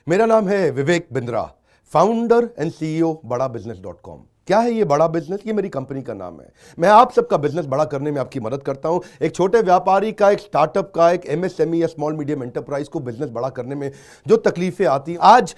मेरा नाम है Vivek Bindra, founder and CEO बड़ा बिजनेस .com। क्या है ये बड़ा बिजनेस? ये मेरी कंपनी का नाम है। मैं आप सबका बिजनेस बड़ा करने में आपकी मदद करता हूं। एक छोटे व्यापारी का, एक स्टार्टअप का, एक एमएसएमई या स्मॉल मीडियम एंटरप्राइज को बिजनेस बड़ा करने में जो तकलीफें आती, आज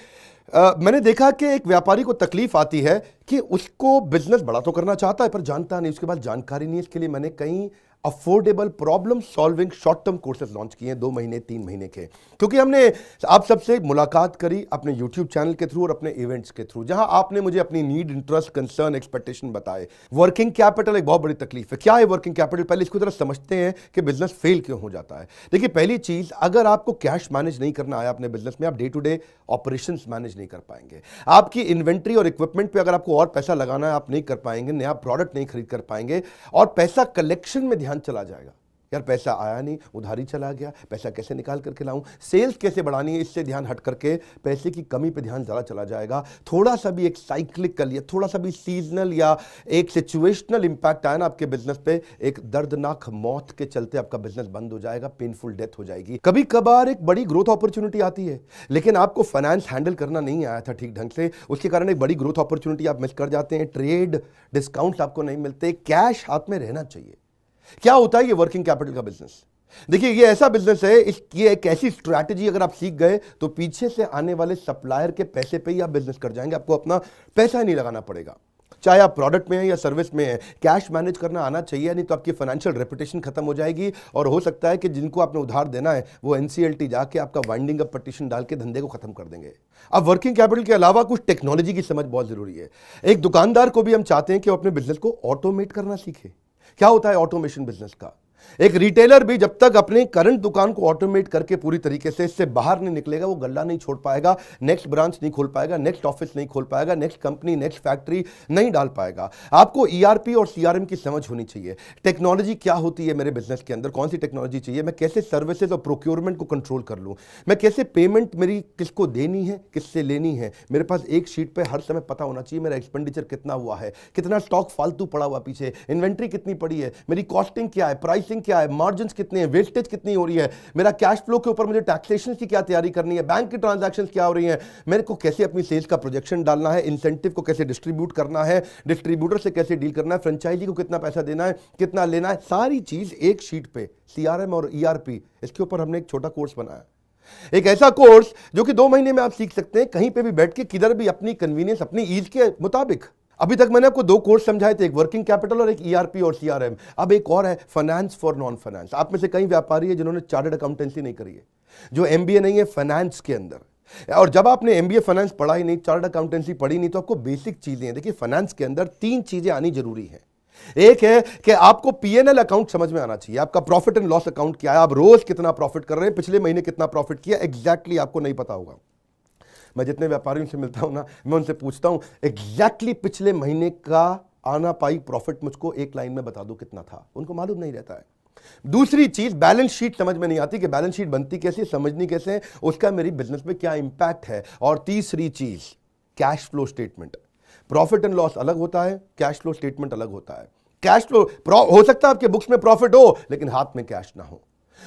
मैंने देखा कि एक व्यापारी को तकलीफ आती है कि उसको बिजनेस बड़ा तो करना चाहता है पर जानता नहीं, उसके पास जानकारी नहीं है। इसके लिए मैंने कई affordable problem solving short term courses launch किए हैं, 2 महीने 3 महीने के, क्योंकि हमने आप सबसे मुलाकात करी अपने यूट्यूब चैनल के थ्रू और अपने इवेंट्स के थ्रू, जहां आपने मुझे अपनी नीड, इंटरेस्ट, कंसर्न, एक्सपेक्टेशन बताए। वर्किंग कैपिटल एक बहुत बड़ी तकलीफ है। क्या है वर्किंग कैपिटल? पहले इसको जरा समझते हैं कि बिजनेस फेल क्यों हो जाता है। देखिए, पहली चीज, अगर आपको कैश मैनेज नहीं करना आया अपने बिजनेस में, आप day to day operations manage नहीं कर पाएंगे। आपकी इन्वेंट्री और इक्विपमेंट पे अगर आपको और पैसा लगाना है, आप नहीं कर पाएंगे, नया प्रोडक्ट नहीं खरीद कर पाएंगे, और पैसा कलेक्शन में ध्यान चला जाएगा। यार पैसा आया नहीं, उधारी चला गया, पैसा कैसे निकाल करके लाऊं, सेल्स कैसे बढ़ानी है, इससे ध्यान हट करके पैसे की कमी पे ध्यान ज़्यादा चला जाएगा। थोड़ा सा भी एक साइक्लिकल या थोड़ा सा भी सीजनल या एक सिचुएशनल इंपैक्ट आया ना आपके बिजनेस पे, एक दर्दनाक मौत के चलते आपका बिजनेस बंद हो जाएगा, पेनफुल डेथ हो जाएगी। कभी कभार एक बड़ी ग्रोथ अपॉर्चुनिटी आती है, लेकिन आपको फाइनेंस हैंडल करना नहीं आया था ठीक ढंग से, उसके कारण एक बड़ी ग्रोथ अपॉर्चुनिटी आप मिस कर जाते हैं। ट्रेड डिस्काउंट्स आपको नहीं मिलते, कैश हाथ में रहना चाहिए। क्या होता है ये वर्किंग कैपिटल का बिजनेस? देखिए, ये ऐसा बिजनेस है, ये एक ऐसी स्ट्रैटेजी अगर आप सीख गए तो पीछे से आने वाले सप्लायर के पैसे पे ही आप बिजनेस कर जाएंगे। आपको अपना पैसा ही नहीं लगाना पड़ेगा, चाहे आप प्रोडक्ट में है या सर्विस में है। कैश मैनेज करना आना चाहिए, नहीं तो आपकी फाइनेंशियल रेपुटेशन खत्म हो जाएगी, और हो सकता है कि जिनको आपने उधार देना है वो एनसीएलटी जाके आपका वाइंडिंग अप पटिशन डाल के धंधे को खत्म कर देंगे। अब वर्किंग कैपिटल के अलावा कुछ टेक्नोलॉजी की समझ बहुत जरूरी है। एक दुकानदार को भी हम चाहते हैं कि वो अपने बिजनेस को ऑटोमेट करना सीखे। क्या होता है ऑटोमेशन बिजनेस का? एक रिटेलर भी जब तक अपने करंट दुकान को ऑटोमेट करके पूरी तरीके से इससे बाहर नहीं निकलेगा, वो गल्ला नहीं छोड़ पाएगा, नेक्स्ट ब्रांच नहीं खोल पाएगा, नेक्स्ट ऑफिस नहीं खोल पाएगा, नेक्स्ट कंपनी, नेक्स्ट फैक्ट्री नहीं डाल पाएगा। आपको ईआरपी और सीआरएम की समझ होनी चाहिए। टेक्नोलॉजी क्या होती है मेरे बिजनेस के अंदर, कौन सी टेक्नोलॉजी चाहिए, मैं कैसे सर्विसेज और प्रोक्योरमेंट को कंट्रोल कर लूं, मैं कैसे पेमेंट मेरी किसको देनी है, किससे लेनी है। मेरे पास एक शीट पे हर समय पता होना चाहिए मेरा एक्सपेंडिचर कितना हुआ है, कितना स्टॉक फालतू पड़ा हुआ पीछे, इन्वेंट्री कितनी पड़ी है, मेरी कॉस्टिंग क्या है, प्राइसिंग क्या है, मार्जिन कितने हैं, वेस्टेज कितनी हो रही है, मेरा कैश फ्लो के ऊपर मुझे टैक्सेशन की क्या तैयारी करनी है, बैंक की ट्रांजैक्शंस क्या हो रही हैं, मेरे को कैसे अपनी सेल्स का प्रोजेक्शन डालना है, इंसेंटिव को कैसे डिस्ट्रीब्यूट करना है, डिस्ट्रीब्यूटर से कैसे डील करना है, फ्रेंचाइजी को कितना पैसा देना है, कितना लेना है, सारी चीज एक शीट पे, सीआरएम और ईआरपी। इसके ऊपर हमने एक छोटा कोर्स बनाया, एक ऐसा कोर्स जो कि 2 महीने में आप सीख सकते हैं, कहीं पे भी बैठ के, किधर भी, अपनी कन्वीनियंस, अपनी ईज के मुताबिक। अभी तक मैंने आपको 2 कोर्स समझाए थे, एक वर्किंग कैपिटल और एक ईआरपी और सीआरएम। अब एक और है, फाइनेंस फॉर नॉन फाइनेंस। आप में से कई व्यापारी है जिन्होंने चार्टर्ड अकाउंटेंसी नहीं करी है, जो एमबीए नहीं है फाइनेंस के अंदर। और जब आपने एमबीए फाइनेंस पढ़ा ही नहीं, चार्टर्ड अकाउंटेंसी पढ़ी नहीं, तो आपको बेसिक चीजें हैं। देखिए, फाइनेंस के अंदर 3 चीजें आनी जरूरी है। एक है कि आपको पीएनएल अकाउंट समझ में आना चाहिए, आपका प्रॉफिट एंड लॉस अकाउंट क्या है, आप रोज कितना प्रॉफिट कर रहे हैं, पिछले महीने कितना प्रॉफिट किया, एग्जैक्टली आपको नहीं पता होगा। मैं जितने व्यापारियों से मिलता हूं ना, मैं उनसे पूछता हूं एग्जैक्टली पिछले महीने का आना पाई प्रॉफिट मुझको एक लाइन में बता दो कितना था, उनको मालूम नहीं रहता है। दूसरी चीज, बैलेंस शीट समझ में नहीं आती कि बैलेंस शीट बनती कैसे, समझनी कैसे, उसका मेरी बिजनेस में क्या इंपैक्ट है। और तीसरी चीज, cash flow statement. Profit and loss अलग होता है, कैश फ्लो स्टेटमेंट अलग होता है। कैश फ्लो हो सकता है आपके बुक्स में प्रॉफिट हो लेकिन हाथ में कैश ना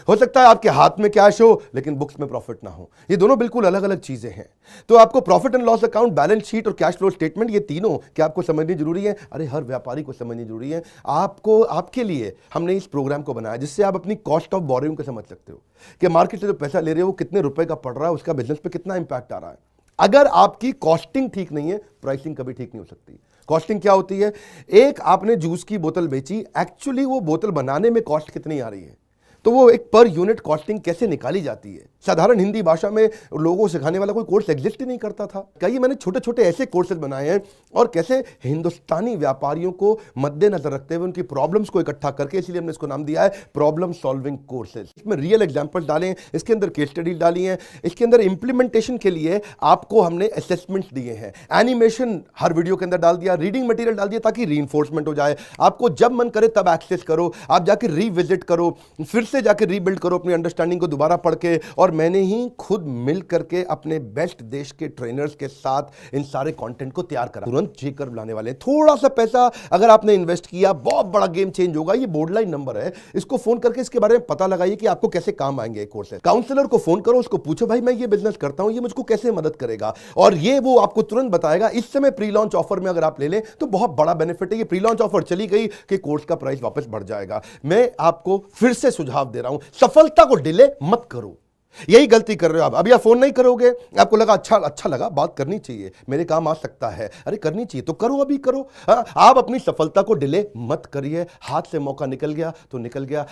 हो सकता है आपके हाथ में कैश हो लेकिन बुक्स में प्रॉफिट ना हो। ये दोनों बिल्कुल अलग अलग चीजें हैं। तो आपको profit and loss account, balance sheet और कैश फ्लो स्टेटमेंट, ये तीनों क्या आपको समझनी जरूरी है? अरे हर व्यापारी को समझनी जरूरी है। आपको, आपके लिए हमने इस प्रोग्राम को बनाया जिससे आप अपनी कॉस्ट ऑफ बोरोइंग को समझ सकते हो कि मार्केट से जो पैसा ले रहे हो वो कितने रुपए का पड़ रहा है, उसका बिजनेस पे कितना इंपैक्ट आ रहा है। अगर आपकी कॉस्टिंग ठीक नहीं है, प्राइसिंग कभी ठीक नहीं हो सकती। कॉस्टिंग क्या होती है? एक आपने जूस की बोतल बेची, एक्चुअली वो बोतल बनाने में कॉस्ट कितनी आ रही है, तो वो एक पर यूनिट कॉस्टिंग कैसे निकाली जाती है। साधारण हिंदी भाषा में लोगों को सिखाने वाला कोई कोर्स एग्जिस्ट ही नहीं करता था। कई मैंने छोटे छोटे ऐसे कोर्सेज बनाए हैं, और कैसे हिंदुस्तानी व्यापारियों को मद्देनजर रखते हुए उनकी प्रॉब्लम्स को इकट्ठा करके, इसलिए हमने इसको नाम दिया है प्रॉब्लम सॉल्विंग कोर्सेज। इसमें रियल एग्जांपल्स डाले हैं, इसके अंदर केस स्टडीज डाली हैं, इसके अंदर इंप्लीमेंटेशन के लिए आपको हमने असेसमेंट्स दिए हैं, एनिमेशन हर वीडियो के अंदर डाल दिया, रीडिंग मटेरियल डाल दिया ताकि रीइंफोर्समेंट हो जाए। आपको जब मन करे तब एक्सेस करो, आप जाकर रीविजिट करो, फिर से जाकर रीबिल्ड करो अपनी अंडरस्टैंडिंग को दोबारा पढ़ के। और मैंने ही खुद मिल करके अपने बेस्ट देश के ट्रेनर्स के साथ इन सारे कंटेंट को तैयार करा। तुरंत जे कर्व लाने वाले हैं। थोड़ा सा पैसा अगर आपने इन्वेस्ट किया, बहुत बड़ा गेम चेंज होगा। ये बोर्डलाइन नंबर है, इसको फोन करके इसके बारे में पता लगाइए कि आपको कैसे काम आएंगे कोर्स। काउंसलर को फोन करो, उसको पूछो भाई मैं ये बिजनेस करता हूं, ये मुझको कैसे मदद करेगा, और ये वो आपको तुरंत बताएगा। इस समय प्री लॉन्च ऑफर में अगर आप ले लें तो बहुत बड़ा बेनिफिट है। ये प्री लॉन्च ऑफर चली गई कि कोर्स का प्राइस वापस बढ़ जाएगा। मैं आपको फिर से सुझाव दे रहा हूं, सफलता को डिले मत करो। यही गलती कर रहे हो आप। अभी आप फोन नहीं करोगे, आपको लगा अच्छा लगा, बात करनी चाहिए, मेरे काम आ सकता है, अरे करनी चाहिए तो करो, अभी करो। आप अपनी सफलता को डिले मत करिए। हाथ से मौका निकल गया तो निकल गया।